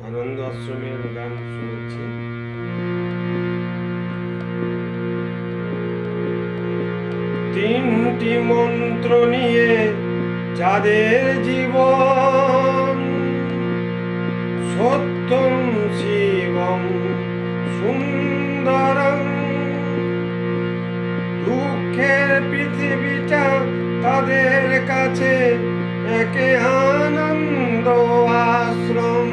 আনন্দ আশ্রমের গান শুনেছি। তিনটি মন্ত্র নিয়ে যাদের জীবন, সত্যম শিবম সুন্দরম। দুঃখের পৃথিবীটা তাদের কাছে একে আনন্দ আশ্রম,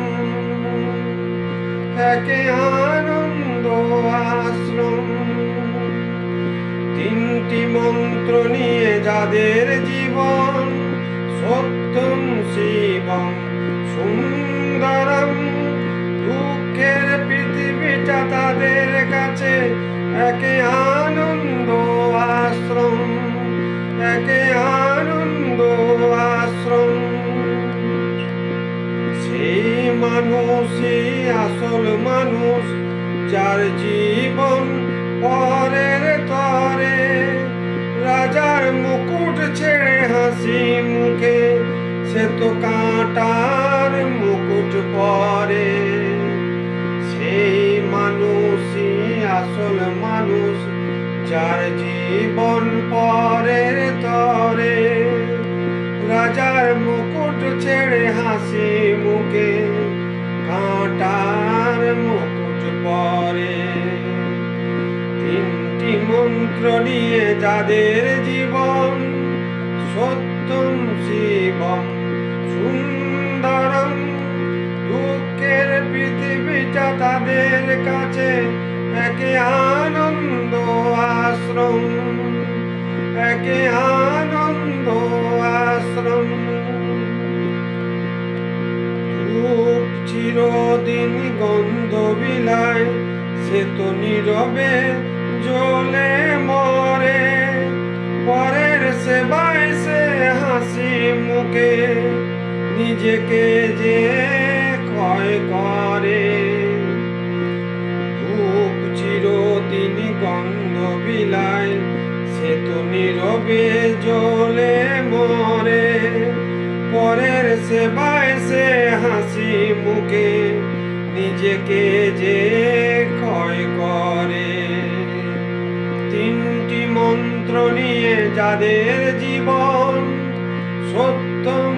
একে আনন্দ আশ্রম। তিনটি মন্ত্র নিয়ে যাদের জীবন, সত্যম শিবম সুন্দরম। দুঃখের পৃথিবীটা তাদের কাছে একে আনন্দ আশ্রম, একে আনন্দ আশ্রম। সেই মানুষই আসল মানুষ, যার জীবন পরের তরে। রাজার মুকুট ছেড়ে হাসি মুখে সে তো কাঁটার মুকুট পরে। সেই মানুষই আসল মানুষ, যার জীবন পরের তরে। রাজার মুকুট ছেড়ে হাসি মুখে কাঁটার মুকুট পরে। তিনটি মন্ত্র নিয়ে যাদের জীবন, সত্যম শিবম সুন্দরম। দুঃখের পৃথিবীটা তাদের কাছে একে আনন্দ আশ্রম, একে আনন্দ আশ্রম। ধূপ চিরদিন গন্ধ বিলায়, সে তো নীরবে জ্বলে মরে। পরের সেবায় সে হাসি মুখে নিজেকে যে ক্ষয় করে। ধূপ চিরদিন গন্ধ বিলায়, সে তো নীরবে জ্বলে মরে। পরের সেবায় সে হাসি মুখে নিজেকে যে ক্ষয় করে। তিনটি মন্ত্র নিয়ে যাদের জীবন, সত্যম